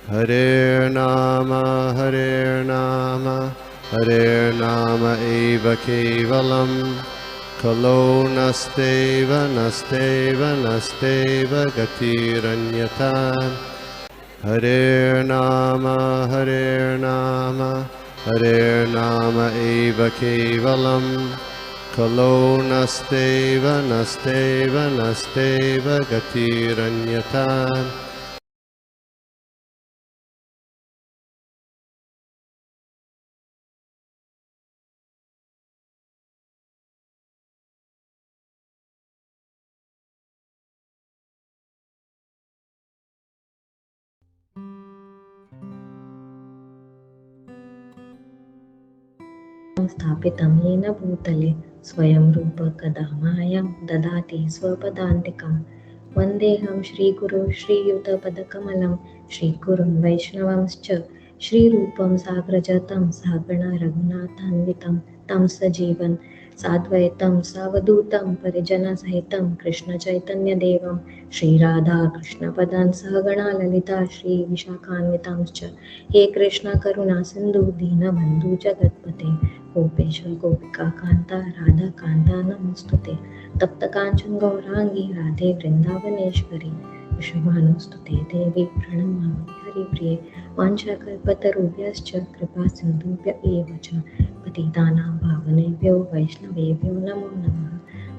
Hare Nama eva kevalam kalo nasteva nasteva nasteva gatiranyata. Hare Nama eva kevalam kalo nasteva nasteva nasteva gatiranyata. स्थापितं येन भूतले स्वयं रूप कदा मायं ददाति स्वपदान्तिकं वन्देऽहं श्रीगुरुं श्रीयुतपदकमलं श्रीगुरुं वैष्णवंश्च श्रीरूपं साग्रजातं सागणा रघुनाथान्वितं तं सजीवं साद्वैतं सावधूतं परिजनसहितं कृष्णचैतन्यदेवं श्रीराधा कृष्णपदान् सहगणा ललिता श्रीविशाखान्वितांश्च हे कृष्ण करुणा सिन्धु दीनबन्धु जगत्पते गोपेश गोपिका कांता राधा कांता नमोस्तुते तप्त कांचन गौरांगी राधे वृंदावनेश्वरी वृषभानुस्तुते देवी प्रणमामि हरिप्रिये वाञ्छाकल्पतरुभ्यश्च कृपा सिन्धुभ्य एव च पतितानां पावनेभ्यो वैष्णवेभ्यो नमो नमः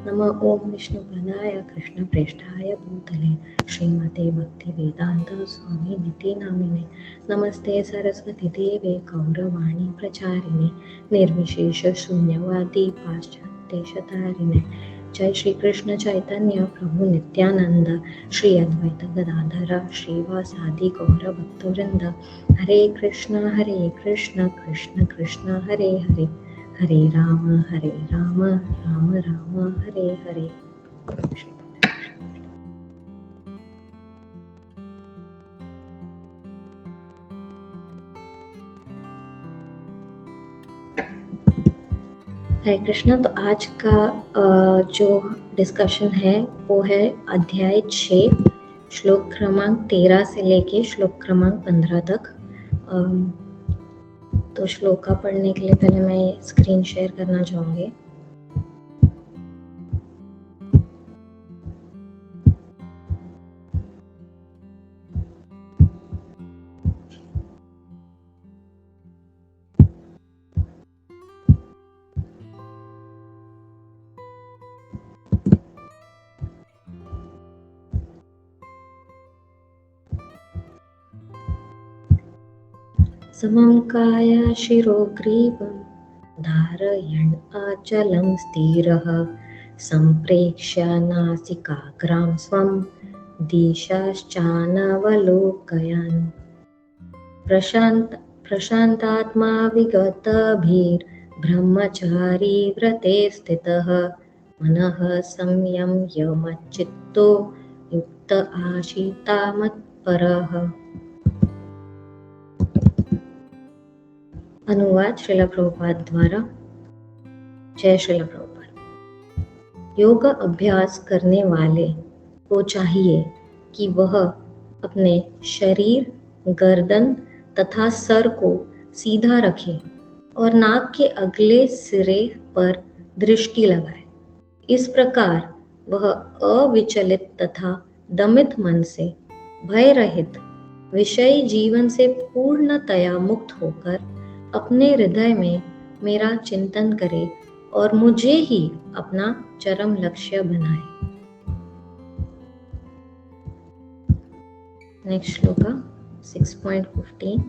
नमः ॐ विष्णुपदाय कृष्णप्रेष्ठाय भूतले श्रीमते भक्तिवेदान्त स्वामिनिति नामिने नमस्ते सरस्वती देवे गौरवाणी प्रचारिणे निर्विशेष शून्यवादी पाश्चात्यशतारिणे जय श्री कृष्ण चैतन्य प्रभु नित्यानंद श्री अद्वैत गदाधर श्रीवासादि गौर भक्तवृंद हरे कृष्ण कृष्ण कृष्ण हरे हरे हरे राम राम राम हरे हरे। हरे कृष्ण। तो आज का जो डिस्कशन है वो है अध्याय 6 श्लोक क्रमांक 13 से लेके श्लोक क्रमांक 15 तक। तो श्लोक का पढ़ने के लिए पहले मैं स्क्रीन शेयर करना चाहूँगी। समं काया शिरोग्रीवं धारयन् अचलं स्थिरः सम्प्रेक्ष्य नासिकाग्रां स्वं दिशाश्चानवलोकयन् प्रशान्तात्मा विगतभिर्ब्रह्मचारी व्रते स्थितः मनः संयम्य मच्चित्तो युक्त आशिता मत्परः। अनुवाद श्रील प्रभुपाद द्वारा। जय श्रील प्रभुपाद। योग अभ्यास करने वाले को चाहिए कि वह अपने शरीर, गर्दन तथा सर को सीधा रखे और नाक के अगले सिरे पर दृष्टि लगाए। इस प्रकार वह अविचलित तथा दमित मन से भय रहित विषयी जीवन से पूर्णतया मुक्त होकर अपने हृदय में मेरा चिंतन करे और मुझे ही अपना चरम लक्ष्य बनाए। नेक्स्ट श्लोक 6.15।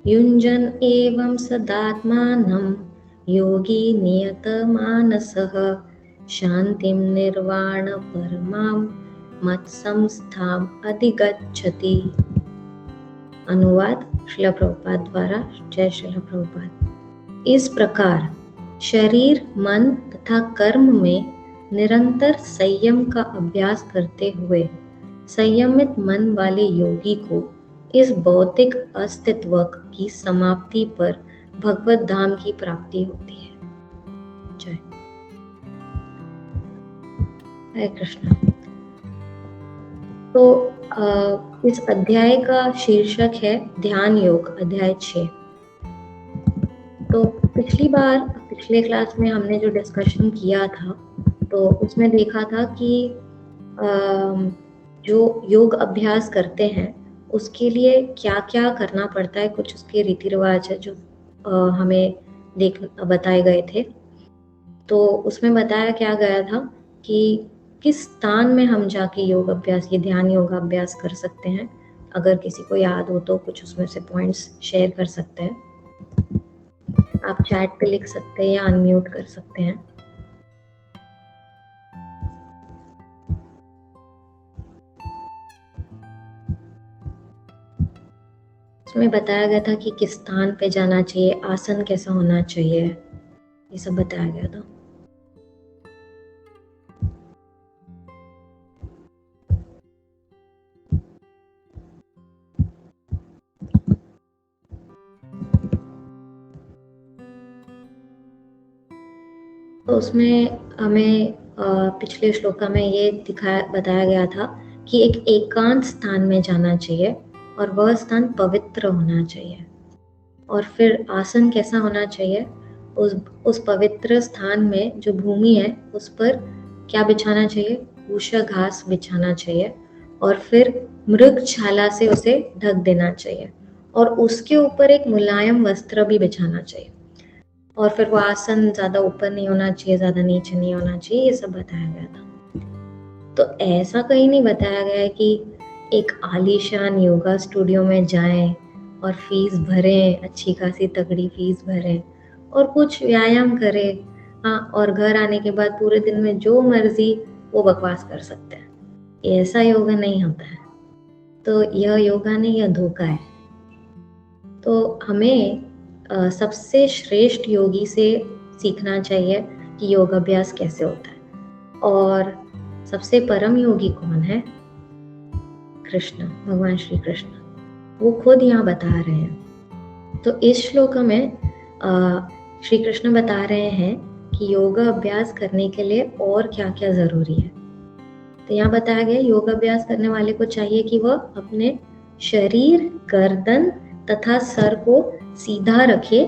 युञ्जन् एवं सदात्मानं योगी नियतमानसः शान्तिं निर्वाण परमां मत्संस्थाम् अधिगच्छति। अनुवाद श्रील प्रभुपाद द्वारा। जय श्रील प्रभुपाद। इस प्रकार शरीर, मन तथा कर्म में निरंतर संयम का अभ्यास करते हुए संयमित मन वाले योगी को इस भौतिक अस्तित्व की समाप्ति पर भगवत धाम की प्राप्ति होती है। जय। हरे कृष्ण। तो इस अध्याय का शीर्षक है ध्यान योग, अध्याय 6। तो पिछले क्लास में हमने जो डिस्कशन किया था, तो उसमें देखा था कि जो योग अभ्यास करते हैं उसके लिए क्या क्या करना पड़ता है, कुछ उसके रीति रिवाज है जो हमें बताए गए थे। तो उसमें बताया क्या गया था कि किस स्थान में हम जाके योग अभ्यास, ये ध्यान योगा अभ्यास कर सकते हैं। अगर किसी को याद हो तो कुछ उसमें से पॉइंट्स शेयर कर सकते हैं। आप चैट पे लिख सकते हैं या अनम्यूट कर सकते हैं। उसमें बताया गया था कि किस स्थान पे जाना चाहिए, आसन कैसा होना चाहिए, ये सब बताया गया था। तो उसमें हमें पिछले श्लोका में ये बताया गया था कि एक एकांत स्थान में जाना चाहिए और वह स्थान पवित्र होना चाहिए। और फिर आसन कैसा होना चाहिए, उस पवित्र स्थान में जो भूमि है उस पर क्या बिछाना चाहिए, ऊषा घास बिछाना चाहिए और फिर मृग छाला से उसे ढक देना चाहिए और उसके ऊपर एक मुलायम वस्त्र भी बिछाना चाहिए। और फिर वो आसन ज्यादा ऊपर नहीं होना चाहिए, ज्यादा नीचे नहीं होना चाहिए, ये सब बताया गया था। तो ऐसा कहीं नहीं बताया गया है कि एक आलीशान योगा स्टूडियो में जाएं और फीस भरें, अच्छी खासी तगड़ी फीस भरें और कुछ व्यायाम करें, हाँ, और घर आने के बाद पूरे दिन में जो मर्जी वो बकवास कर सकते हैं। ऐसा योगा नहीं होता है। तो यह योगा नहीं, यह धोखा है। तो हमें सबसे श्रेष्ठ योगी से सीखना चाहिए कि योग अभ्यास कैसे होता है। और सबसे परम योगी कौन है? कृष्ण, भगवान श्री कृष्ण। वो खुद यहाँ बता रहे हैं। तो इस श्लोक में श्री कृष्ण बता रहे हैं कि योग अभ्यास करने के लिए और क्या क्या जरूरी है। तो यहाँ बताया गया योग अभ्यास करने वाले को चाहिए कि वह अपने शरीर, गर्दन तथा सर को सीधा रखे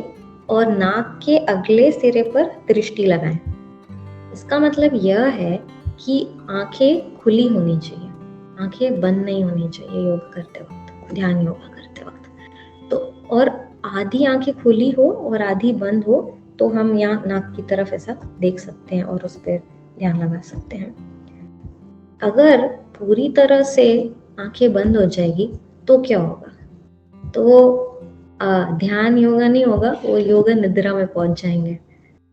और नाक के अगले सिरे पर दृष्टि लगाएं। इसका मतलब यह है कि आंखें खुली होनी चाहिए, आंखें बंद नहीं होनी चाहिए योग करते वक्त, ध्यान योगा करते वक्त। तो और आधी आंखें खुली हो और आधी बंद हो तो हम यहाँ नाक की तरफ ऐसा देख सकते हैं और उस पर ध्यान लगा सकते हैं। अगर पूरी तरह से आंखें बंद हो जाएगी तो क्या होगा? तो ध्यान योगा नहीं होगा, वो योगा निद्रा में पहुंच जाएंगे।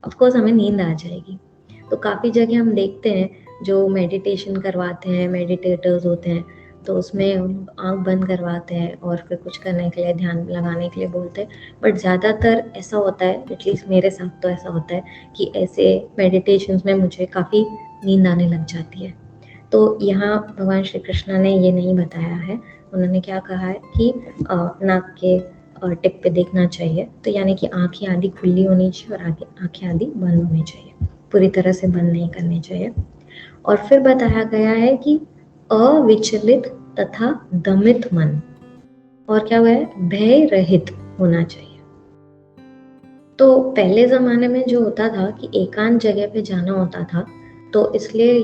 ऑफ कोर्स हमें नींद आ जाएगी। तो काफी जगह हम देखते हैं जो मेडिटेशन करवाते हैं, मेडिटेटर्स होते हैं, तो उसमें आंख बंद करवाते हैं और फिर कुछ करने के लिए, ध्यान लगाने के लिए बोलते हैं। बट ज़्यादातर ऐसा होता है, एटलीस्ट मेरे साथ तो ऐसा होता है कि ऐसे मेडिटेशंस में मुझे काफ़ी नींद आने लग जाती है। तो यहाँ भगवान श्री कृष्ण ने ये नहीं बताया है। उन्होंने क्या कहा है कि नाक के टिप पे देखना चाहिए। तो यानी कि आंखें आधी खुली होनी चाहिए और आंखें आधी बंद होनी चाहिए, पूरी तरह से बंद नहीं करनी चाहिए। और फिर बताया गया है कि अविचलित तथा दमित मन, और क्या हुआ है, भय रहित होना चाहिए। तो पहले जमाने में जो होता था कि एकांत जगह पे जाना होता था, तो इसलिए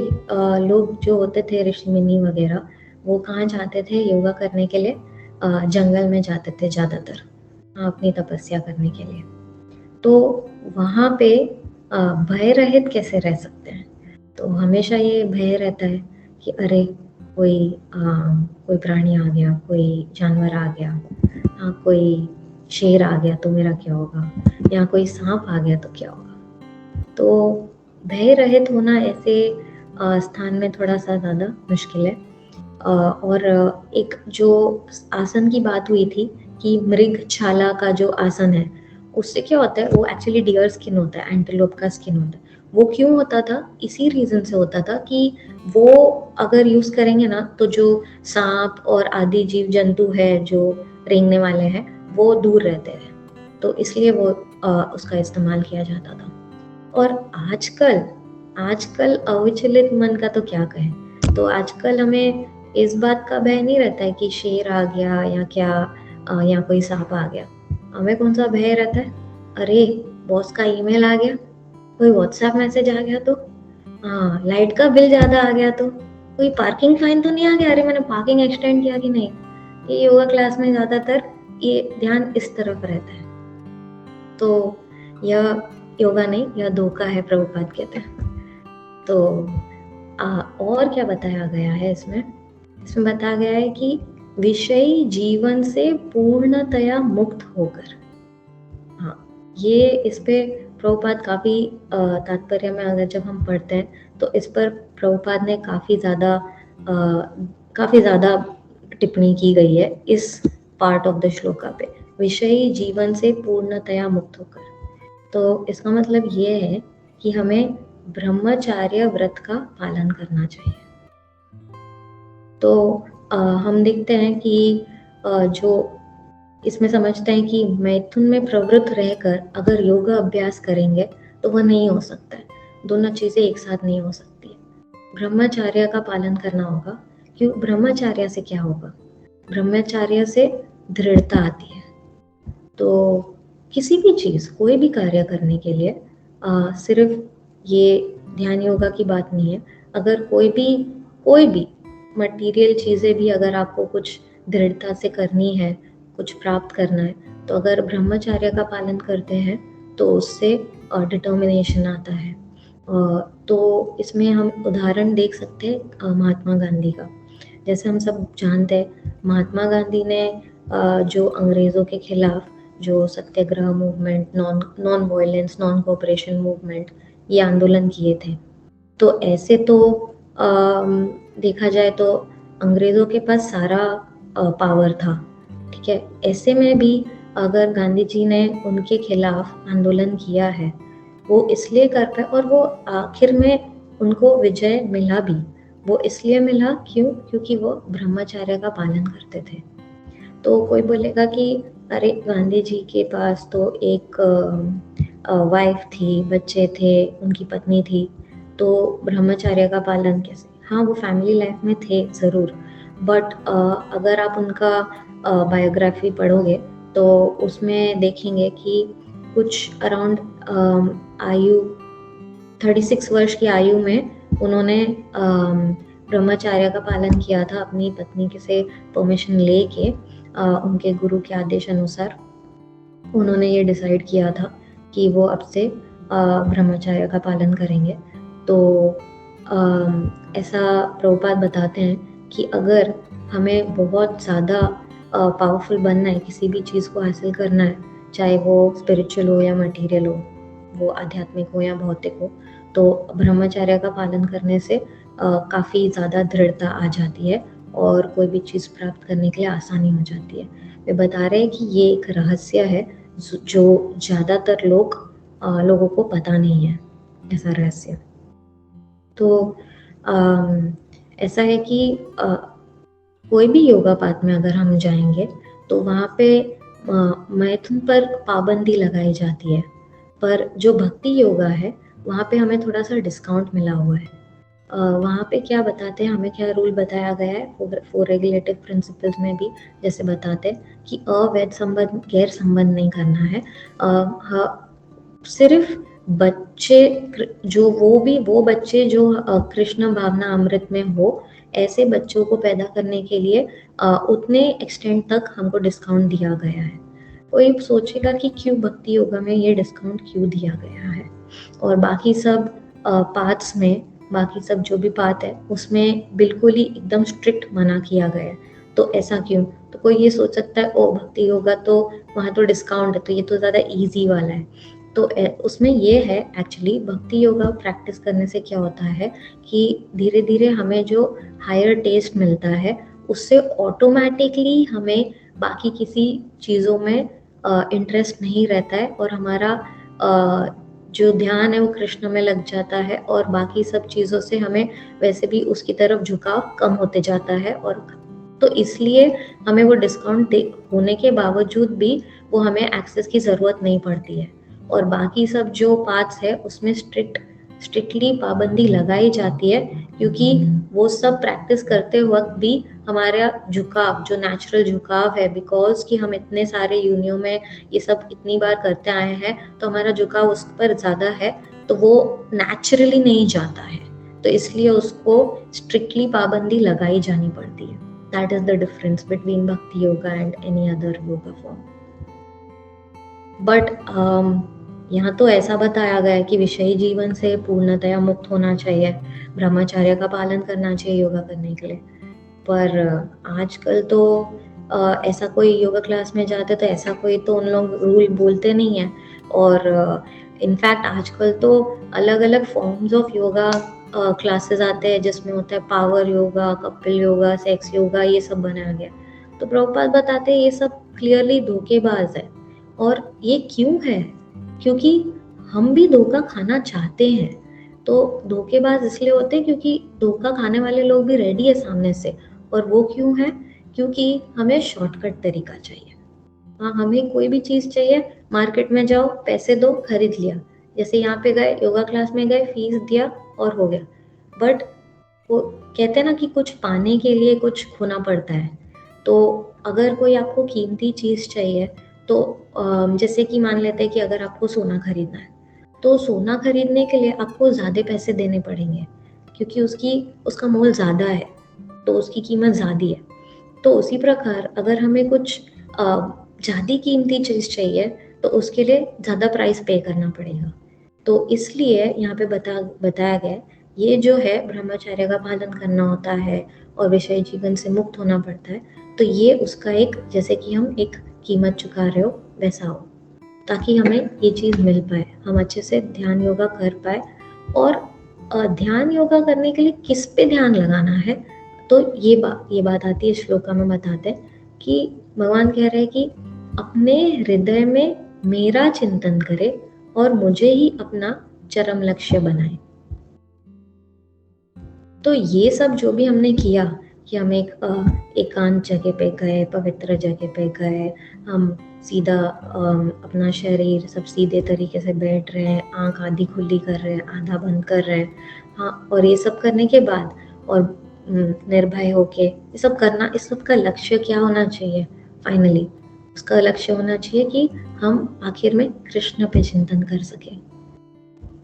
लोग जो होते थे, ऋषि मुनि वगैरह, वो कहाँ जाते थे योगा करने के लिए? जंगल में जाते थे ज़्यादातर, अपनी तपस्या करने के लिए। तो वहाँ पे भय रहित कैसे रह सकते हैं? तो हमेशा ये भय रहता है कि अरे कोई प्राणी आ गया, कोई जानवर आ गया, हाँ, कोई शेर आ गया तो मेरा क्या होगा, या कोई सांप आ गया तो क्या होगा। तो भय रहित होना ऐसे स्थान में थोड़ा सा ज़्यादा मुश्किल है। और एक जो आसन की बात हुई थी कि मृग छाला का जो आसन है, उससे क्या होता है, वो एक्चुअली डियर स्किन होता है, एंटीलोप का स्किन होता है। वो क्यों होता था? इसी रीजन से होता था कि वो अगर यूज करेंगे ना, तो जो सांप और आदि जीव जंतु है जो रेंगने वाले हैं, वो दूर रहते हैं। तो इसलिए वो उसका इस्तेमाल किया जाता था। और आजकल अविचलित मन का तो क्या कहें। तो आजकल हमें इस बात का भय नहीं रहता है कि शेर आ गया या क्या या कोई सांप आ गया। हमें कौन सा भय रहता है, अरे बॉस का ईमेल आ गया, कोई व्हाट्सएप मैसेज आ गया तो, हाँ लाइट का बिल ज्यादा आ गया तो, कोई पार्किंग फाइन तो नहीं आ गया, अरे मैंने पार्किंग एक्सटेंड किया कि नहीं। ये योगा क्लास में ज्यादातर ये ध्यान इस तरफ रहता है। तो यह योगा नहीं, यह धोखा है, प्रभुपाद कहते हैं। तो और क्या बताया गया है इसमें बताया गया है कि विषयी जीवन से पूर्णतया मुक्त होकर। हाँ, ये इस पे प्रभुपाद काफी तात्पर्य में अगर जब हम पढ़ते हैं तो इस पर प्रभुपाद ने काफी ज्यादा टिप्पणी की गई है इस पार्ट ऑफ द श्लोका पे, विषयी जीवन से पूर्णतया मुक्त होकर। तो इसका मतलब ये है कि हमें ब्रह्मचार्य व्रत का पालन करना चाहिए। तो हम देखते हैं कि जो इसमें समझते हैं कि मैथुन में प्रवृत्त रहकर अगर योगा अभ्यास करेंगे तो वह नहीं हो सकता है, दोनों चीजें एक साथ नहीं हो सकती है। ब्रह्मचार्य का पालन करना होगा। क्यों? ब्रह्मचार्य से क्या होगा? ब्रह्मचार्य से दृढ़ता आती है। तो किसी भी चीज, कोई भी कार्य करने के लिए सिर्फ ये ध्यान योगा की बात नहीं है। अगर कोई भी मटेरियल चीजें भी अगर आपको कुछ दृढ़ता से करनी है, कुछ प्राप्त करना है, तो अगर ब्रह्मचार्य का पालन करते हैं तो उससे डिटर्मिनेशन आता है। तो इसमें हम उदाहरण देख सकते हैं महात्मा गांधी का। जैसे हम सब जानते हैं, महात्मा गांधी ने जो अंग्रेजों के खिलाफ जो Satyagraha movement, non violence, non cooperation movement, ये आंदोलन किए थे। तो ऐसे तो देखा जाए तो अंग्रेजों के पास सारा पावर था, ठीक है। ऐसे में भी अगर गांधी जी ने उनके खिलाफ आंदोलन किया है, वो इसलिए कर पाए और वो आखिर में उनको विजय मिला भी। वो इसलिए मिला क्योंकि वो ब्रह्मचर्य का पालन करते थे। तो कोई बोलेगा कि अरे गांधी जी के पास तो एक वाइफ थी, बच्चे थे, उनकी पत्नी थी, तो ब्रह्मचर्य का पालन कैसे? हाँ, वो फैमिली लाइफ में थे ज़रूर, बट अगर आप उनका बायोग्राफी पढ़ोगे तो उसमें देखेंगे कि कुछ अराउंड आयु 36 वर्ष की आयु में उन्होंने ब्रह्मचर्य का पालन किया था, अपनी पत्नी के से परमिशन लेके उनके गुरु के आदेश अनुसार उन्होंने ये डिसाइड किया था कि वो अब से ब्रह्मचर्य का पालन करेंगे। तो ऐसा प्रभुपाद बताते हैं कि अगर हमें बहुत ज़्यादा पावरफुल बनना है, किसी भी चीज़ को हासिल करना है, चाहे वो स्पिरिचुअल हो या मटेरियल हो, वो आध्यात्मिक हो या भौतिक हो, तो ब्रह्मचर्य का पालन करने से काफ़ी ज़्यादा दृढ़ता आ जाती है और कोई भी चीज़ प्राप्त करने के लिए आसानी हो जाती है। वे बता रहे हैं कि ये एक रहस्य है जो ज़्यादातर लोगों को पता नहीं है, ऐसा रहस्य। तो ऐसा है कि कोई भी योगा पाठ में अगर हम जाएंगे तो वहाँ पे मैथुन पर पाबंदी लगाई जाती है, पर जो भक्ति योगा है वहाँ पे हमें थोड़ा सा डिस्काउंट मिला हुआ है। वहाँ पे क्या बताते हैं, हमें क्या रूल बताया गया है 4 रेगुलेटिव प्रिंसिपल्स में भी, जैसे बताते हैं कि अवैध संबंध, गैर संबंध नहीं करना है। सिर्फ बच्चे वो बच्चे जो कृष्ण भावना अमृत में हो, ऐसे बच्चों को पैदा करने के लिए उतने एक्सटेंट तक हमको डिस्काउंट दिया गया है। कोई सोचेगा कि क्यों भक्ति योगा में ये डिस्काउंट क्यों दिया गया है, और बाकी सब पाथ्स में, बाकी सब जो भी पाथ है उसमें बिल्कुल ही एकदम स्ट्रिक्ट मना किया गया है, तो ऐसा क्यों? तो कोई ये सोच सकता है ओ भक्ति योगा तो वहाँ तो डिस्काउंट है, तो ये तो ज़्यादा ईजी वाला है। तो उसमें ये है, एक्चुअली भक्ति योगा प्रैक्टिस करने से क्या होता है कि धीरे धीरे हमें जो हायर टेस्ट मिलता है उससे ऑटोमेटिकली हमें बाकी किसी चीज़ों में इंटरेस्ट नहीं रहता है, और हमारा जो ध्यान है वो कृष्ण में लग जाता है, और बाकी सब चीज़ों से हमें वैसे भी उसकी तरफ झुकाव कम होते जाता है। और तो इसलिए हमें वो डिस्काउंट होने के बावजूद भी वो हमें एक्सेस की ज़रूरत नहीं पड़ती है, और बाकी सब जो पाथ्स है उसमें स्ट्रिक्टली पाबंदी लगाई जाती है क्योंकि वो सब प्रैक्टिस करते वक्त भी हमारा झुकाव, जो नेचुरल झुकाव है, बिकॉज कि हम इतने सारे यूनियों में ये सब इतनी बार करते आए हैं, तो हमारा झुकाव उस पर ज़्यादा है, तो वो नेचुरली नहीं जाता है, तो इसलिए उसको स्ट्रिक्टली पाबंदी लगाई जानी पड़ती है। That is the difference between bhakti yoga and any other yoga form. But यहाँ तो ऐसा बताया गया है कि विषयी जीवन से पूर्णतया मुक्त होना चाहिए, ब्रह्मचर्य का पालन करना चाहिए योगा करने के लिए। पर आजकल तो ऐसा कोई योगा क्लास में जाते तो ऐसा कोई तो उन लोग रूल बोलते नहीं है, और इनफैक्ट आजकल तो अलग अलग फॉर्म्स ऑफ योगा क्लासेस आते हैं, जिसमें होता है पावर योगा, कपिल योगा, सेक्स योगा, ये सब बनाया गया। तो प्रभुपाद बताते हैं ये सब क्लियरली धोखेबाज है। और ये क्यों है? क्योंकि हम भी धोखा खाना चाहते हैं, तो धोखेबाज इसलिए होते हैं क्योंकि धोखा खाने वाले लोग भी रेडी है सामने से। और वो क्यों है? क्योंकि हमें शॉर्टकट तरीका चाहिए। हाँ, हमें कोई भी चीज़ चाहिए, मार्केट में जाओ, पैसे दो, खरीद लिया। जैसे यहाँ पे गए, योगा क्लास में गए, फीस दिया और हो गया। बट वो कहते हैं ना कि कुछ पाने के लिए कुछ खोना पड़ता है। तो अगर कोई आपको कीमती चीज़ चाहिए, तो जैसे कि मान लेते हैं कि अगर आपको सोना खरीदना है, तो सोना खरीदने के लिए आपको ज़्यादा पैसे देने पड़ेंगे, क्योंकि उसका मोल ज़्यादा है, तो उसकी कीमत ज़्यादा है। तो उसी प्रकार अगर हमें कुछ ज़्यादा कीमती चीज़ चाहिए, तो उसके लिए ज़्यादा प्राइस पे करना पड़ेगा। तो इसलिए यहाँ पे बताया गया, ये जो है ब्रह्मचर्य का पालन करना होता है और विषय जीवन से मुक्त होना पड़ता है, तो ये उसका एक, जैसे कि हम एक कीमत चुका रहे हो वैसा हो, ताकि हमें ये चीज़ मिल पाए, हम अच्छे से ध्यान योगा कर पाए। और ध्यान योगा करने के लिए किस पे ध्यान लगाना है, तो ये बात आती है श्लोका में बताते हैं कि भगवान कह रहे हैं कि अपने हृदय में मेरा चिंतन करे और मुझे ही अपना चरम लक्ष्य बनाए। तो ये सब जो भी हमने किया कि हम एक एकांत जगह पे गए, पवित्र जगह पे गए, हम सीधा अपना शरीर सब सीधे तरीके से बैठ रहे हैं, आंख आधी खुली कर रहे हैं, आधा बंद कर रहे हैं, हाँ, और ये सब करने के बाद और निर्भय होके ये सब करना, इस सब का लक्ष्य क्या होना चाहिए? फाइनली उसका लक्ष्य होना चाहिए कि हम आखिर में कृष्ण पे चिंतन कर सके।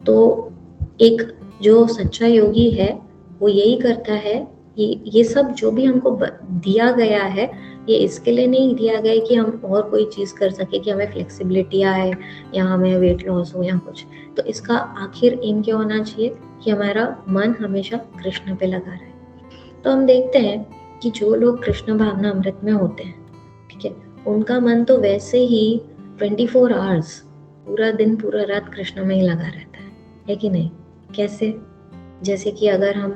तो एक जो सच्चा योगी है वो यही करता है। ये सब जो भी हमको दिया गया है, ये इसके लिए नहीं दिया गया है कि हम और कोई चीज़ कर सके, कि हमें फ्लेक्सिबिलिटी आए या हमें वेट लॉस हो या कुछ। तो इसका आखिर एम क्या होना चाहिए कि हमारा मन हमेशा कृष्ण पे लगा रहे। तो हम देखते हैं कि जो लोग कृष्ण भावना अमृत में होते हैं, ठीक है, उनका मन तो वैसे ही 24 आवर्स, पूरा दिन पूरा रात कृष्ण में ही लगा रहता है कि नहीं? कैसे? जैसे कि अगर हम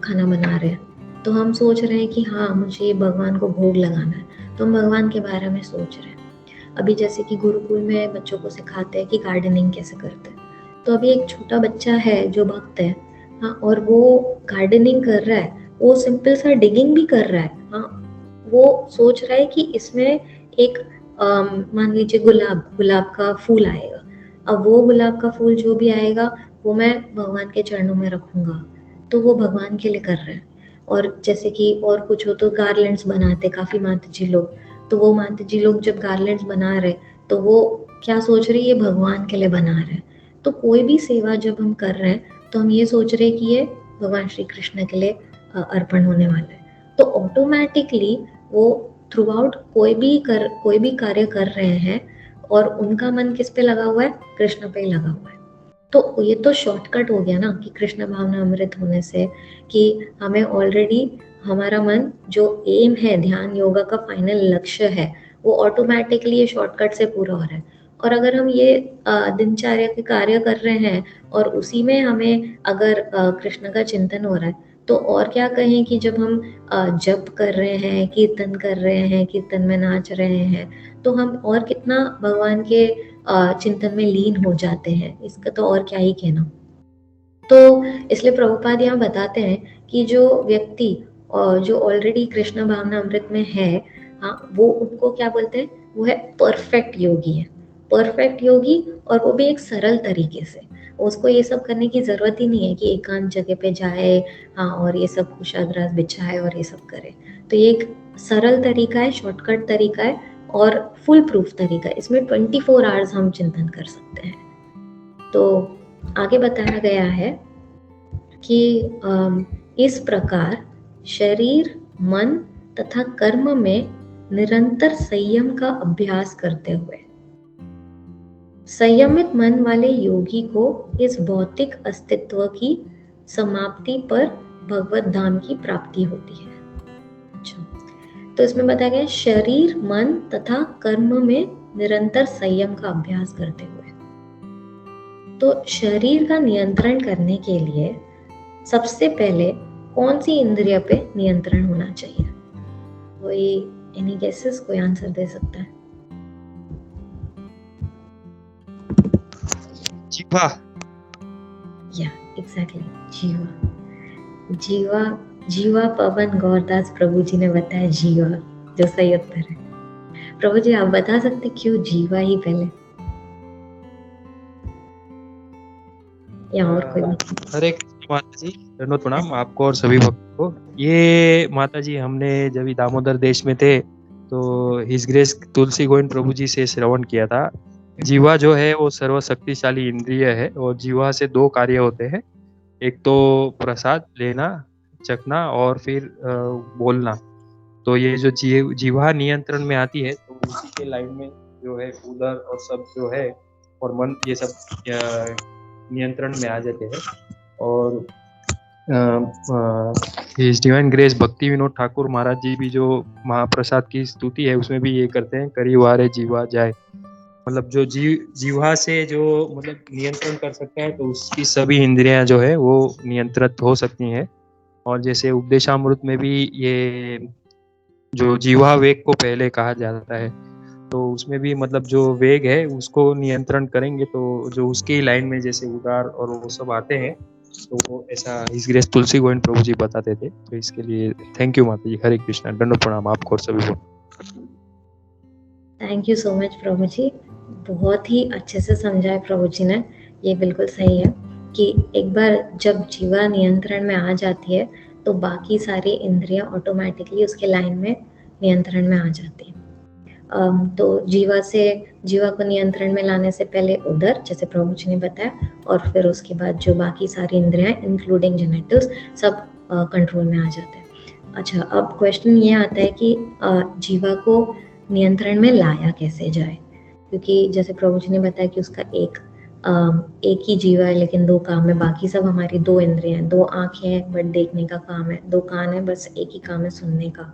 खाना बना रहे हैं, तो हम सोच रहे हैं कि हाँ, मुझे भगवान को भोग लगाना है, तो हम भगवान के बारे में सोच रहे हैं। अभी जैसे कि गुरुकुल में बच्चों को सिखाते हैं कि गार्डनिंग कैसे करते हैं, तो अभी एक छोटा बच्चा है जो भक्त है, हाँ, और वो गार्डनिंग कर रहा है, वो सिंपल सा डिगिंग भी कर रहा है, हाँ, वो सोच रहा है कि इसमें एक मान लीजिए गुलाब का फूल आएगा। अब वो गुलाब का फूल जो भी आएगा वो मैं भगवान के चरणों में रखूंगा, तो वो भगवान के लिए कर रहे हैं। और जैसे कि और कुछ हो तो गार्लैंड्स बनाते काफी माता जी लोग, तो वो माता जी लोग जब गार्लैंड्स बना रहे, तो वो क्या सोच रही है? भगवान के लिए बना रहे हैं। तो कोई भी सेवा जब हम कर रहे हैं, तो हम ये सोच रहे हैं कि ये भगवान श्री कृष्ण के लिए अर्पण होने वाला है। तो ऑटोमेटिकली वो थ्रू आउट कोई भी कार्य कर रहे हैं और उनका मन किस पे लगा हुआ है? कृष्ण पे लगा हुआ है। तो ये तो शॉर्टकट हो गया ना कि कृष्ण भावना अमृत होने से, कि हमें ऑलरेडी हमारा मन जो एम है, ध्यान योगा का फाइनल लक्ष्य है, वो ऑटोमेटिकली ये शॉर्टकट से पूरा हो रहा है। और अगर हम ये दिनचर्या के कार्य कर रहे हैं और उसी में हमें अगर कृष्ण का चिंतन हो रहा है, तो और क्या कहें कि जब हम जप कर रहे हैं, कीर्तन कर रहे हैं, कीर्तन में नाच रहे हैं, तो हम और कितना भगवान के चिंतन में लीन हो जाते हैं, इसका तो और क्या ही कहना। तो इसलिए प्रभुपाद यहाँ बताते हैं कि जो व्यक्ति जो ऑलरेडी कृष्ण भावना अमृत में है, हाँ, वो उनको क्या बोलते हैं? वो है परफेक्ट योगी है। परफेक्ट योगी, और वो भी एक सरल तरीके से। उसको ये सब करने की ज़रूरत ही नहीं है कि एकांत जगह पे जाए, हाँ, और ये सब कुशाग्रास बिछाए और ये सब करे। तो ये एक सरल तरीका है, शॉर्टकट तरीका है और फुल प्रूफ तरीका है। इसमें 24 आवर्स हम चिंतन कर सकते हैं। तो आगे बताया गया है कि इस प्रकार शरीर, मन तथा कर्म में निरंतर संयम का अभ्यास करते हुए संयमित मन वाले योगी को इस भौतिक अस्तित्व की समाप्ति पर भगवत धाम की प्राप्ति होती है। अच्छा, तो इसमें बताया गया शरीर, मन तथा कर्म में निरंतर संयम का अभ्यास करते हुए। तो शरीर का नियंत्रण करने के लिए सबसे पहले कौन सी इंद्रिय पे नियंत्रण होना चाहिए? कोई एनी गेसेस, कोई आंसर दे सकता है? जीवा। या एग्जैक्टली, जीवा। जीवा पवन गौरदास प्रभु जी ने बताया जीवा, जो सही उत्तर है। प्रभु जी आप बता सकते क्यों जीवा ही पहले, या और कोई? हरे कृष्ण माता जी, दंडवत प्रणाम आपको और सभी भक्तों को। ये माता जी हमने जब दामोदर देश में थे तो हिज ग्रेस तुलसी गोविंद प्रभु जी से श्रवण किया था। जीवा जो है वो सर्वशक्तिशाली इंद्रिय है और जीवा से 2 कार्य होते हैं। एक तो प्रसाद लेना, चखना और फिर बोलना। तो ये जो जीवा नियंत्रण में आती है तो उसी के लाइन में जो है उदर और सब जो है और मन, ये सब नियंत्रण में आ जाते हैं। और हिज डिवाइन ग्रेस भक्ति विनोद ठाकुर महाराज जी भी जो महाप्रसाद की स्तुति है उसमें भी ये करते हैं, करी वारे जीवा जाए। मतलब जो जीवा से जो मतलब नियंत्रण कर सकता है तो उसकी सभी इंद्रियां जो है वो नियंत्रित हो सकती हैं। और जैसे उपदेशामृत में भी ये जो जीवा वेग को पहले कहा जाता है, तो उसमें भी मतलब जो वेग है उसको नियंत्रण करेंगे तो जो उसकी लाइन में जैसे उदार और वो सब आते हैं, तो वो ऐसा हिज ग्रेस तुलसी गोविंद प्रभु जी बताते थे। तो इसके लिए थैंक यू माता जी। हरे कृष्णा, दंडवत प्रणाम आपको और सभी को। थैंक यू सो मच प्रभु जी, बहुत ही अच्छे से समझाया प्रभु जी ने। ये बिल्कुल सही है कि एक बार जब जीवा नियंत्रण में आ जाती है तो बाकी सारी इंद्रियां ऑटोमेटिकली उसके लाइन में नियंत्रण में आ जाती है। तो जीवा को नियंत्रण में लाने से पहले उदर, जैसे प्रभु जी ने बताया, और फिर उसके बाद जो बाकी सारी इंद्रियां इंक्लूडिंग जेनेटल्स सब कंट्रोल में आ जाते हैं। अच्छा, अब क्वेश्चन ये आता है कि जीवा को नियंत्रण में लाया कैसे जाए, क्योंकि जैसे प्रभु जी ने बताया कि उसका एक ही जीवा है लेकिन 2 काम है। बाकी सब हमारी 2 इंद्रियां हैं, 2 आंखें हैं बट देखने का काम है, 2 कान है बस एक ही काम है सुनने का,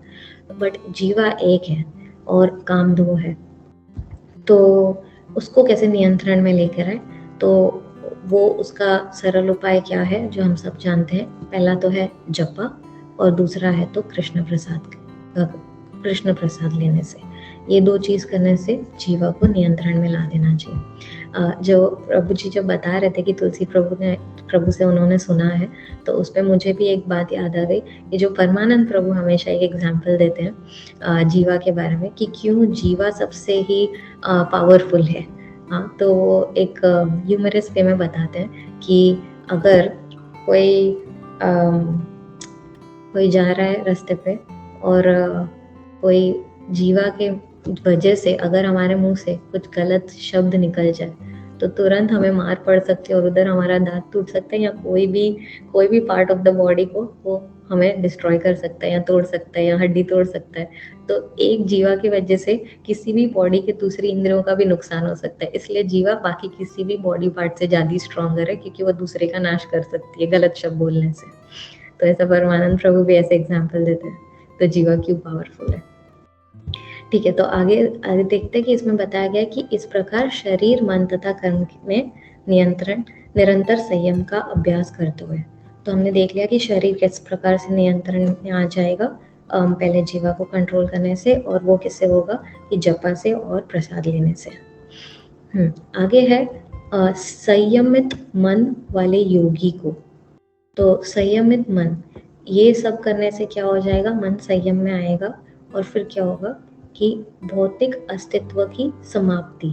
बट जीवा एक है और काम 2 है। तो उसको कैसे नियंत्रण में लेकर आए? तो वो उसका सरल उपाय क्या है जो हम सब जानते हैं? पहला तो है जपा और दूसरा है तो कृष्ण प्रसाद लेने से। ये 2 चीज करने से जीवा को नियंत्रण में ला देना चाहिए। जो प्रभु जी जब बता रहे थे कि तुलसी प्रभु से उन्होंने सुना है, तो उस पर मुझे भी एक बात याद आ गई। ये जो परमानंद प्रभु हमेशा एक एग्जाम्पल देते हैं जीवा के बारे में कि क्यों जीवा सबसे ही पावरफुल है। हाँ, तो वो एक ह्यूमरस वे में बताते हैं कि अगर कोई जा रहा है रास्ते पे और कोई जीवा के वजह से अगर हमारे मुंह से कुछ गलत शब्द निकल जाए तो तुरंत हमें मार पड़ सकती है और उधर हमारा दांत टूट सकता है, या कोई भी पार्ट ऑफ द बॉडी को वो हमें डिस्ट्रॉय कर सकता है या तोड़ सकता है या हड्डी तोड़ सकता है। तो एक जीवा की वजह से किसी भी बॉडी के दूसरी इंद्रियों का भी नुकसान हो सकता है। इसलिए जीवा बाकी किसी भी बॉडी पार्ट से ज्यादा स्ट्रॉन्गर है, क्योंकि वो दूसरे का नाश कर सकती है गलत शब्द बोलने से। तो ऐसा परमानंद प्रभु भी ऐसे एग्जाम्पल देते हैं। तो जीवा क्यों पावरफुल है। ठीक है, तो आगे देखते हैं कि इसमें बताया गया कि इस प्रकार शरीर, मन तथा कर्म में निरंतर संयम का अभ्यास करते हुए। तो हमने देख लिया कि शरीर किस प्रकार से नियंत्रण में आ जाएगा, पहले जीवा को कंट्रोल करने से, और वो किससे होगा कि जपा से और प्रसाद लेने से। आगे है संयमित मन वाले योगी को। तो संयमित मन, ये सब करने से क्या हो जाएगा? मन संयम में आएगा और फिर क्या होगा कि भौतिक अस्तित्व की समाप्ति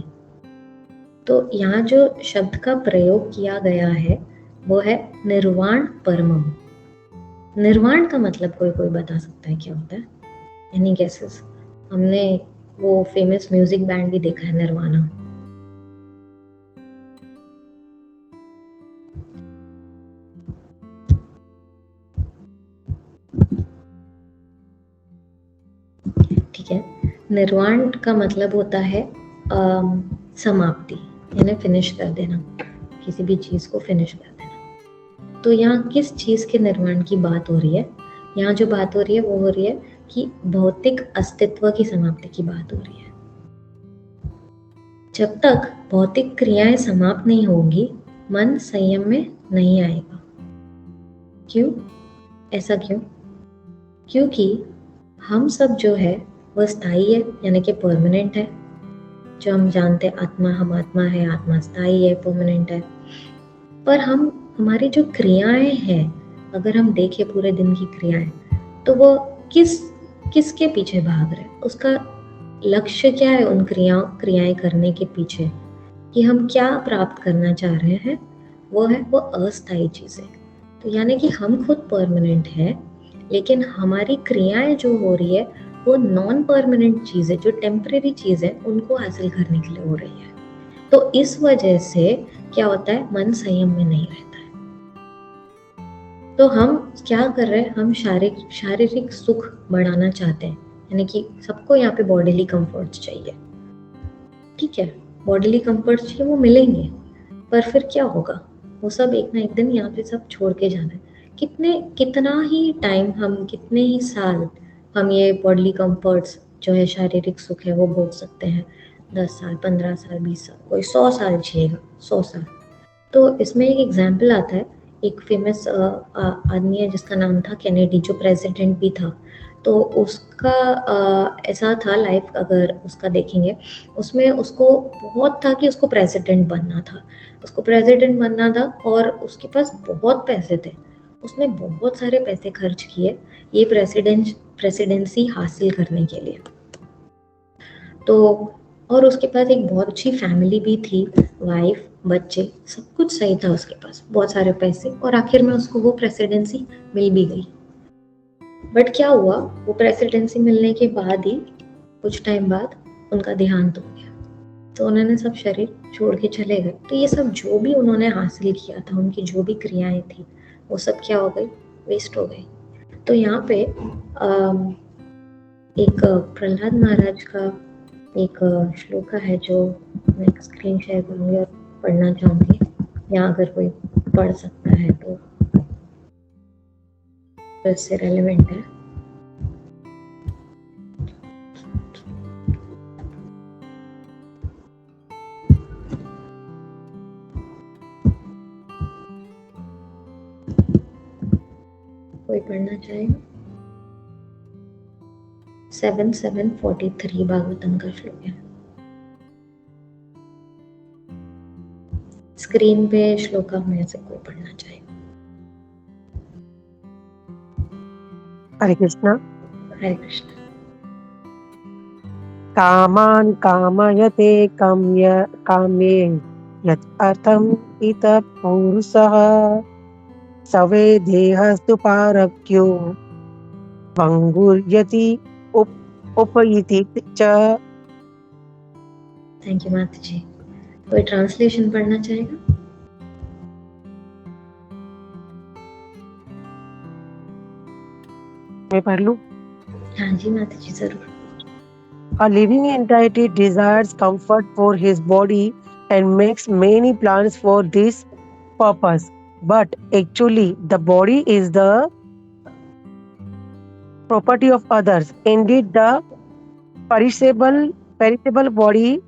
तो यहाँ जो शब्द का प्रयोग किया गया है वो है निर्वाण परमम। निर्वाण का मतलब कोई बता सकता है क्या होता है? Any guesses? हमने वो फेमस म्यूजिक बैंड भी देखा है, निर्वाणा। ठीक है, निर्वाण का मतलब होता है समाप्ति, यानी फिनिश कर देना, किसी भी चीज को फिनिश कर देना। तो यहाँ किस चीज के निर्माण की बात हो रही है? यहाँ जो बात हो रही है वो हो रही है कि भौतिक अस्तित्व की समाप्ति की बात हो रही है। जब तक भौतिक क्रियाएं समाप्त नहीं होंगी, मन संयम में नहीं आएगा। क्यों? ऐसा क्यों? क्योंकि हम सब जो है वह स्थायी है, यानी कि परमानेंट है। जो हम जानते हैं आत्मा, हम आत्मा है, आत्मा स्थायी है, परमानेंट है। पर हमारी जो क्रियाएं हैं, अगर हम देखें पूरे दिन की क्रियाएं, तो वो किसके पीछे भाग रहे हैं? उसका लक्ष्य क्या है उन क्रियाएं करने के पीछे, कि हम क्या प्राप्त करना चाह रहे हैं? वो अस्थायी चीजें। तो यानी कि हम खुद परमानेंट है, लेकिन हमारी क्रियाएं जो हो रही है वो नॉन परमानेंट चीजें, जो टेम्परेरी चीजें, उनको हासिल करने के लिए हो रही है। तो इस वजह से क्या होता है? मन संयम में नहीं रहता है। तो हम क्या कर रहे हैं? हम शारीरिक सुख बढ़ाना चाहते हैं, यानी कि सबको यहाँ पे बॉडीली कंफर्ट्स चाहिए। ठीक है, बॉडीली कंफर्ट्स चाहिए, वो मिलेंगे, पर फिर क्या होगा? वो सब एक ना एक दिन यहाँ पे सब छोड़ के जाना है। कितना ही टाइम, हम कितने ही साल हम ये बॉडीली कंफर्ट्स जो है, शारीरिक सुख है, वो भोग सकते हैं? 10 साल, 15 साल, 20 साल, कोई 100 साल जिएगा, 100 साल। तो इसमें एक एग्जाम्पल आता है, एक फेमस आदमी है जिसका नाम था केनेडी, जो प्रेसिडेंट भी था। तो उसका ऐसा था लाइफ, अगर उसका देखेंगे, उसमें उसको बहुत था कि उसको प्रेसिडेंट बनना था, और उसके पास बहुत पैसे थे। उसने बहुत सारे पैसे खर्च किए ये प्रेसिडेंसी हासिल करने के लिए। तो और उसके पास एक बहुत अच्छी फैमिली भी थी, वाइफ, बच्चे, सब कुछ सही था उसके पास, बहुत सारे पैसे, और आखिर में उसको वो प्रेसिडेंसी मिल भी गई। बट क्या हुआ? वो प्रेसिडेंसी मिलने के बाद ही कुछ टाइम बाद उनका देहांत हो गया। तो उन्होंने सब शरीर छोड़ के चले गए। तो ये सब जो भी उन्होंने हासिल किया था, उनकी जो भी क्रियाएं थी, वो सब क्या हो गई? वेस्ट हो गई। तो यहाँ पे एक प्रहलाद महाराज का एक श्लोक है जो मैं स्क्रीन शेयर करूंगी और पढ़ना चाहूंगी, या अगर कोई पढ़ सकता है तो इससे रेलेवेंट है। कोई पढ़ना चाहेगा? 7:43 भागवतम का श्लोक है। स्क्रीन पे श्लोका में से कोई पढ़ना चाहेगा? हरे कृष्णा। हरे कृष्ण। कामान् कामयते काम्ये यत् अर्थम् इतः पुरुषः सवे देहस्तु पारक्यो भंगुर्यति उपयति च। थैंक यू माता जी। कोई ट्रांसलेशन पढ़ना चाहेगा? मैं पढ़ लूं? हाँ जी माता जी, जरूर। A living entity desires comfort for his body and makes many plans for this purpose. But actually, the body is the property of others. Indeed, the perishable body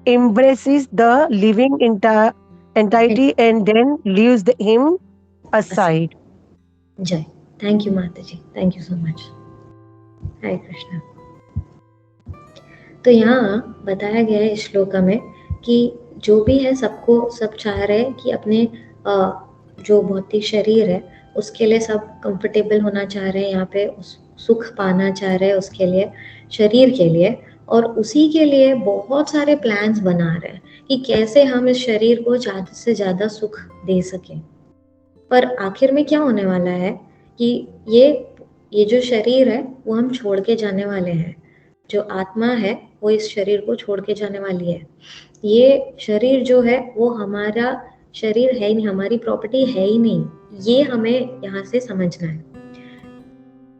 embraces the living entity and then leaves him aside. जय। Thank you माता जी, thank you so much. हरे कृष्णा। तो यहाँ बताया गया है इस श्लोका में कि जो भी है, सब चाह रहे हैं कि अपने जो भौतिक शरीर है उसके लिए सब कंफर्टेबल होना चाह रहे हैं, यहाँ पे सुख पाना चाह रहे हैं उसके लिए, शरीर के लिए। और उसी के लिए बहुत सारे प्लान्स बना रहे हैं कि कैसे हम इस शरीर को ज़्यादा से ज़्यादा सुख दे सकें। पर आखिर में क्या होने वाला है कि ये जो शरीर है वो हम छोड़ के जाने वाले हैं। जो आत्मा है वो इस शरीर को छोड़ के जाने वाली है। ये शरीर जो है वो हमारा शरीर है ही नहीं, हमारी प्रॉपर्टी है ही नहीं। ये हमें यहाँ से समझना है।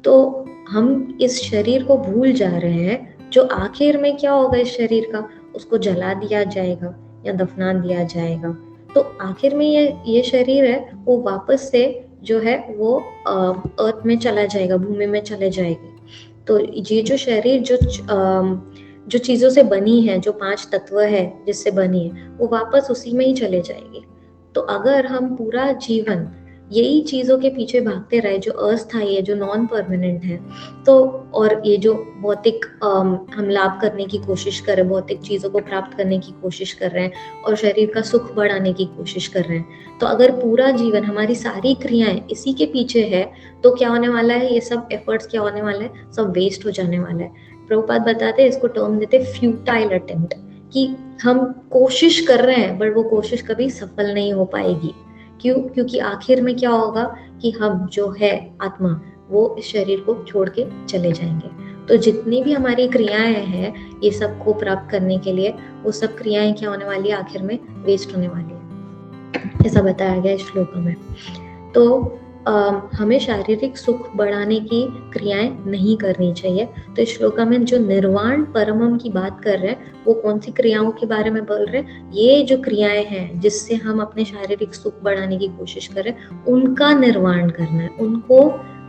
तो हम इस शरीर को भूल जा रहे हैं। जो आखिर में क्या होगा इस शरीर का, उसको जला दिया जाएगा या दफना दिया जाएगा। तो आखिर में ये शरीर है वो वापस से जो है वो अर्थ में चला जाएगा, भूमि में चले जाएगी। तो ये जो शरीर जो चीजों से बनी है, जो 5 तत्व है जिससे बनी है, वो वापस उसी में ही चले जाएगी। तो अगर हम पूरा जीवन यही चीजों के पीछे भागते रहे जो अस्थायी है, जो नॉन परमानेंट है, तो और ये जो भौतिक हम लाभ करने की कोशिश कर रहे हैं, भौतिक चीजों को प्राप्त करने की कोशिश कर रहे हैं और शरीर का सुख बढ़ाने की कोशिश कर रहे हैं, तो अगर पूरा जीवन हमारी सारी क्रियाएं इसी के पीछे है, तो क्या होने वाला है, ये सब एफर्ट्स क्या होने वाला है, सब वेस्ट हो जाने वाला है। प्रभुपाद बताते हैं, इसको टर्म देते हैं फ्यूटाइल अटेम्प्ट, कि हम कोशिश कर रहे हैं बट वो कोशिश कभी सफल नहीं हो पाएगी। क्यों? क्योंकि आखिर में क्या होगा कि हम जो है आत्मा वो इस शरीर को छोड़ के चले जाएंगे। तो जितनी भी हमारी क्रियाएं हैं ये सब को प्राप्त करने के लिए, वो सब क्रियाएं क्या होने वाली है, आखिर में वेस्ट होने वाली है, ऐसा बताया गया इस श्लोक में। तो हमें शारीरिक सुख बढ़ाने की क्रियाएं नहीं करनी चाहिए। तो इस श्लोक में जो निर्वाण परमम की बात कर रहे हैं, वो कौन सी क्रियाओं के बारे में बोल रहे हैं, ये जो क्रियाएं हैं जिससे हम अपने शारीरिक सुख बढ़ाने की कोशिश कर रहे हैं, उनका निर्वाण करना है, उनको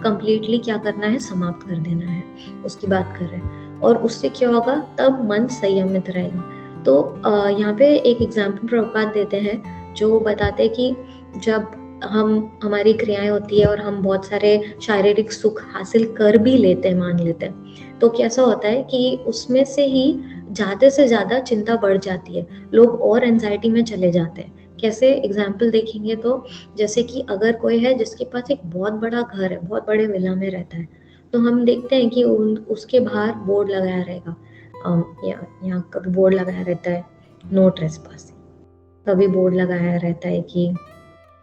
कंप्लीटली क्या करना है, समाप्त कर देना है, उसकी बात कर रहे हैं। और उससे क्या होगा, तब मन संयमित रहेगा। तो यहाँ पे एक एग्जाम्पल प्रभुपाद देते हैं जो बताते हैं कि जब हमारी क्रियाएं होती है और हम बहुत सारे शारीरिक सुख हासिल कर भी लेते हैं, मान लेते हैं, तो कैसा होता है कि उसमें से ही ज्यादा से ज्यादा चिंता बढ़ जाती है, लोग और एंजाइटी में चले जाते हैं। कैसे एग्जाम्पल देखेंगे तो जैसे कि अगर कोई है जिसके पास एक बहुत बड़ा घर है, बहुत बड़े विला में रहता है, तो हम देखते हैं कि उसके बाहर बोर्ड लगाया रहेगा, यहाँ कभी बोर्ड लगाया रहता है नो ट्रेसपासिंग, कभी बोर्ड लगाया रहता है कि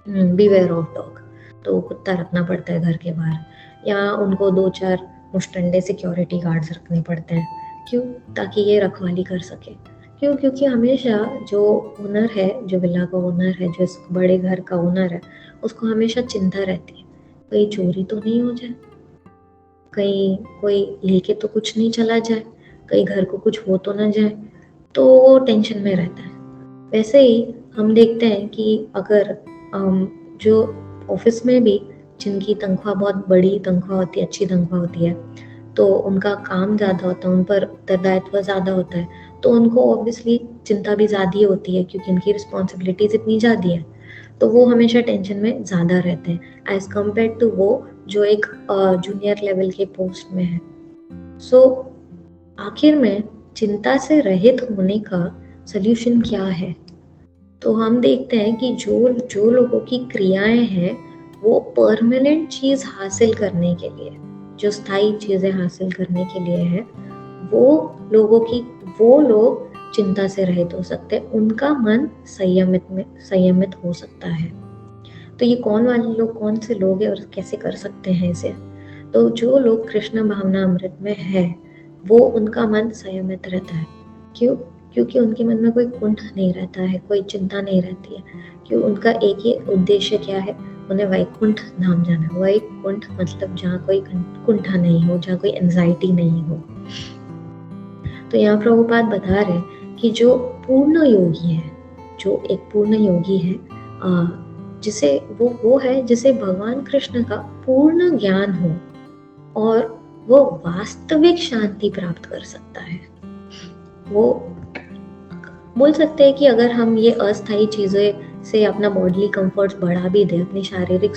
बीवेयर ऑफ डॉग, तो कुत्ता रखना पड़ता है घर के बाहर, या उनको 2-4 मुस्टंडे सिक्योरिटी गार्ड्स रखने पड़ते हैं। क्यों? ताकि ये रखवाली कर सके। क्यों? क्योंकि हमेशा जो ओनर है, जो विला का ओनर है, जो इस बड़े घर का ओनर है, उसको हमेशा चिंता रहती है कहीं चोरी तो नहीं हो जाए, कहीं कोई लेके तो कुछ नहीं चला जाए, कहीं घर को कुछ हो तो ना जाए, तो वो टेंशन में रहता है। वैसे ही हम देखते हैं कि अगर जो ऑफिस में भी जिनकी तनख्वाह बहुत बड़ी तनख्वाह होती है, अच्छी तनख्वाह होती है, तो उनका काम ज़्यादा होता है, उन पर उत्तरदायित्व ज़्यादा होता है, तो उनको ऑब्वियसली चिंता भी ज़्यादा ही होती है क्योंकि उनकी रिस्पॉन्सिबिलिटीज इतनी ज़्यादा है, तो वो हमेशा टेंशन में ज़्यादा रहते हैं एज कम्पेयर टू वो जो एक जूनियर लेवल के पोस्ट में है। सो आखिर में चिंता से रहित होने का सल्यूशन क्या है? तो हम देखते हैं कि जो लोगों की क्रियाएं हैं वो परमानेंट चीज हासिल करने के लिए, जो स्थायी चीजें हासिल करने के लिए है, वो लोग चिंता से रहित हो सकते हैं, उनका मन संयमित हो सकता है। तो ये कौन से लोग हैं और कैसे कर सकते हैं इसे? तो जो लोग कृष्ण भावना अमृत में है, वो उनका मन संयमित रहता है। क्यों? क्योंकि उनके मन में कोई कुंठ नहीं रहता है, कोई चिंता नहीं रहती है। क्यों? उनका एक ही उद्देश्य क्या है, उन्हें वैकुंठ धाम जाना है। वैकुंठ मतलब जहाँ कोई कुंठा नहीं हो, जहाँ कोई एंजाइटी नहीं हो। तो यहाँ प्रभुपाद बता रहे कि जो पूर्ण योगी है, जो एक पूर्ण योगी है, जिसे वो है जिसे भगवान कृष्ण का पूर्ण ज्ञान हो और वो वास्तविक शांति प्राप्त कर सकता है। वो बोल सकते हैं कि अगर हम ये अस्थायी चीजें से अपना बॉडीली कंफर्ट्स बढ़ा भी दे, अपनी शारीरिक,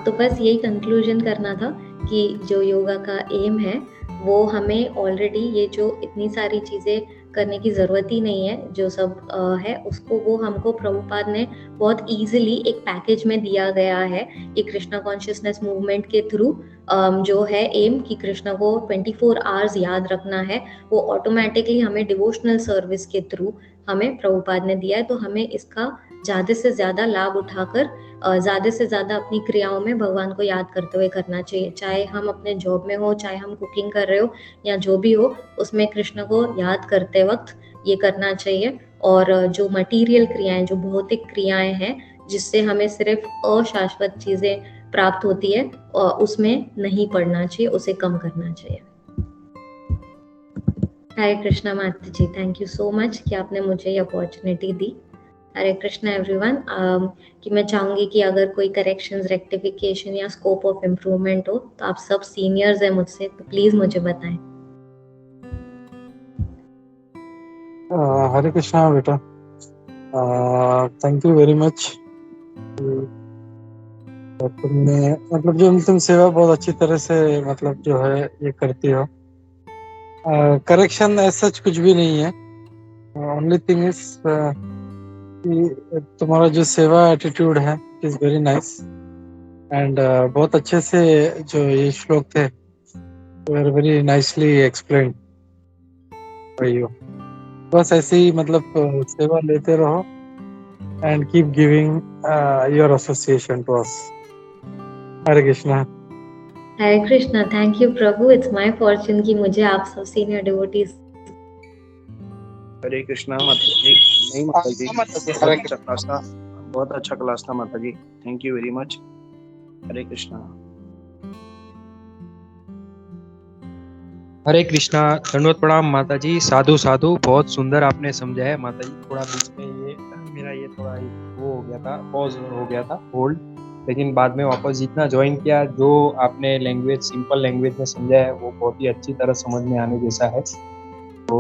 तो बस यही कंक्लूजन करना था कि जो योगा का एम है वो हमें ऑलरेडी ये जो इतनी सारी चीजें करने की ज़रूरत ही नहीं है। जो सब है उसको वो हमको प्रभुपाद ने बहुत ईजिली एक पैकेज में दिया गया है। ये कृष्णा कॉन्शियसनेस मूवमेंट के थ्रू जो है एम कि कृष्णा को 24 आवर्स याद रखना है, वो ऑटोमेटिकली हमें डिवोशनल सर्विस के थ्रू हमें प्रभुपाद ने दिया है। तो हमें इसका ज़्यादा से ज़्यादा लाभ उठाकर ज़्यादा से ज़्यादा अपनी क्रियाओं में भगवान को याद करते हुए करना चाहिए। चाहे हम अपने जॉब में हो, चाहे हम कुकिंग कर रहे हो या जो भी हो, उसमें कृष्ण को याद करते वक्त ये करना चाहिए। और जो मटीरियल क्रियाएं, जो भौतिक क्रियाएं हैं जिससे हमें सिर्फ अशाश्वत चीज़ें प्राप्त होती है, उसमें नहीं पड़ना चाहिए, उसे कम करना चाहिए। हरे कृष्णा माता जी, थैंक यू सो मच कि आपने मुझे ये अपॉर्चुनिटी दी। हरे कृष्णा एवरीवन। कि मैं चाहूँगी कि अगर कोई करेक्शंस, रेक्टिफिकेशन या स्कोप ऑफ इम्प्रूवमेंट हो तो आप सब सीनियर्स हैं मुझसे, तो प्लीज़ मुझे बताएं। हरे कृष्णा बेटा, थैंक यू वेरी मच। तुमने मतलब जो तुम सेवा बहुत अच्छी तरह से मतलब जो है ये करती हो। करेक्शन ऐसा कुछ भी नहीं है। ओनली थिंग इज तुम्हारा जो सेवा एटीट्यूड है इज वेरी नाइस एंड बहुत अच्छे से जो ये श्लोक थे very nicely explained by you. बस ऐसे ही मतलब सेवा लेते रहो and keep giving your association to us. Hare Krishna. Hare Krishna, thank you प्रभु। इट्स माय फॉर्च्यून कि मुझे आप सब सीनियर डिवोटीज। हरे कृष्णा माता जी। नहीं माता जी, बहुत अच्छा क्लास था माता जी, थैंक यू वेरी मच। हरे कृष्णा। हरे कृष्णा, दंडवत प्रणाम माता जी। साधु साधु, बहुत सुंदर आपने समझाया माता जी। थोड़ा बीच में ये मेरा ये थोड़ा वो हो गया था, पॉज हो गया था, होल्ड, लेकिन बाद में वापस जितना ज्वाइन किया, जो आपने लैंग्वेज, सिंपल लैंग्वेज में समझाया है वो बहुत ही अच्छी तरह समझ में आने जैसा है। तो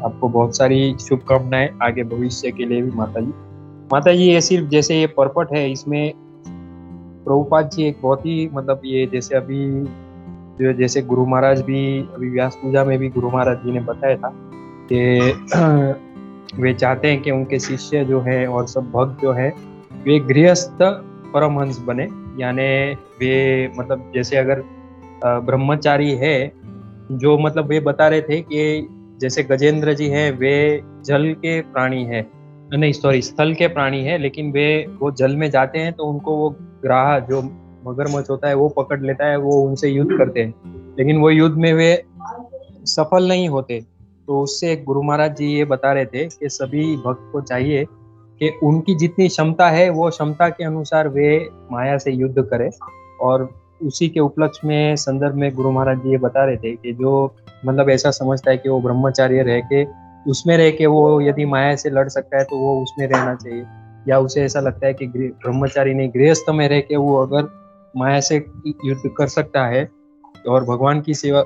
आपको बहुत सारी शुभकामनाएं आगे भविष्य के लिए भी माता जी। माता जी, ये सिर्फ जैसे ये पर्पट है, इसमें प्रभुपाद जी एक बहुत ही मतलब ये जैसे अभी जो जैसे गुरु महाराज भी अभी व्यास पूजा में भी गुरु महाराज जी ने बताया था कि वे चाहते हैं कि उनके शिष्य जो है और सब भक्त जो है वे गृहस्थ परमहंस बने, यानी वे मतलब जैसे अगर ब्रह्मचारी है, जो मतलब वे बता रहे थे कि जैसे गजेंद्र जी हैं वे जल के प्राणी है, नहीं सॉरी स्थल के प्राणी है, लेकिन वे वो जल में जाते हैं तो उनको वो ग्राह जो मगरमच्छ होता है वो पकड़ लेता है, वो उनसे युद्ध करते हैं, लेकिन वो युद्ध में वे सफल नहीं होते। तो उससे गुरु महाराज जी ये बता रहे थे कि सभी भक्त को चाहिए कि उनकी जितनी क्षमता है वो क्षमता के अनुसार वे माया से युद्ध करें। और उसी के उपलक्ष्य में संदर्भ में गुरु महाराज जी ये बता रहे थे कि जो मतलब ऐसा समझता है कि वो ब्रह्मचार्य रह के उसमें रह के वो यदि माया से लड़ सकता है तो वो उसमें रहना चाहिए, या उसे ऐसा लगता है कि ब्रह्मचारी नहीं गृहस्थ में रह के वो अगर माया से युद्ध कर सकता है और भगवान की सेवा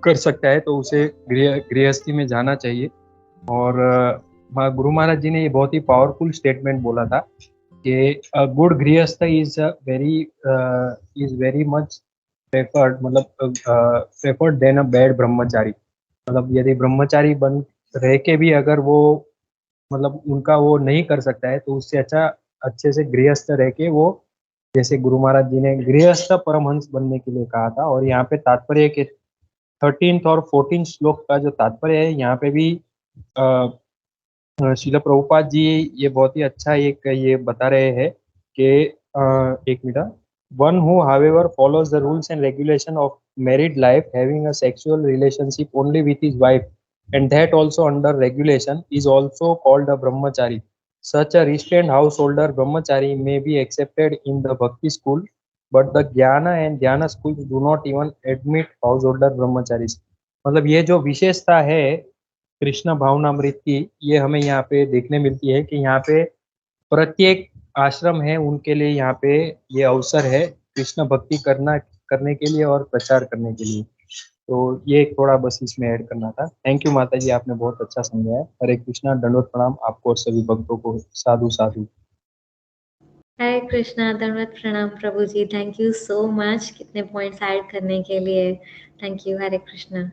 कर सकता है तो उसे गृहस्थी में जाना चाहिए। और गुरु महाराज जी ने ये बहुत ही पावरफुल स्टेटमेंट बोला था कि गुड गृहस्थ इज वेरी मच प्रेफर्ड, मतलब प्रेफर्ड देन अ बैड ब्रह्मचारी। मतलब यदि ब्रह्मचारी बन रह के भी अगर वो मतलब उनका वो नहीं कर सकता है तो उससे अच्छा अच्छे से गृहस्थ रह के वो, जैसे गुरु महाराज जी ने गृहस्थ परमहंस बनने के लिए कहा था। और यहाँ पे तात्पर्य के 13th और 14th श्लोक का जो तात्पर्य है यहाँ पे भी श्रील प्रभुपाद जी ये बहुत ही अच्छा एक ये बता रहे हैं कि एक minute, one who however follows the rules and regulation of married life having a sexual relationship only with his wife and that also under regulation is also called a brahmachari. Such a restrained householder brahmachari may be accepted in the bhakti school, but the jnana and dhyana schools do not even admit householder brahmacharis. मतलब ये जो विशेषता है कृष्ण भावनामृत की, ये हमें यहाँ पे देखने मिलती है कि यहाँ पे प्रत्येक आश्रम है उनके लिए यहाँ पे ये अवसर है कृष्ण भक्ति करने के लिए और प्रचार करने के लिए। तो ये थोड़ा बस इसमें ऐड करना था। थैंक यू माता जी, आपने बहुत अच्छा समझाया। हरे कृष्णा, दंडवत प्रणाम आपको और सभी भक्तों को। साधु साधु। हरे कृष्णा, दंडवत प्रणाम प्रभु जी, थैंक यू सो मच कितने पॉइंट्स ऐड करने के लिए। Thank you. हरे कृष्णा।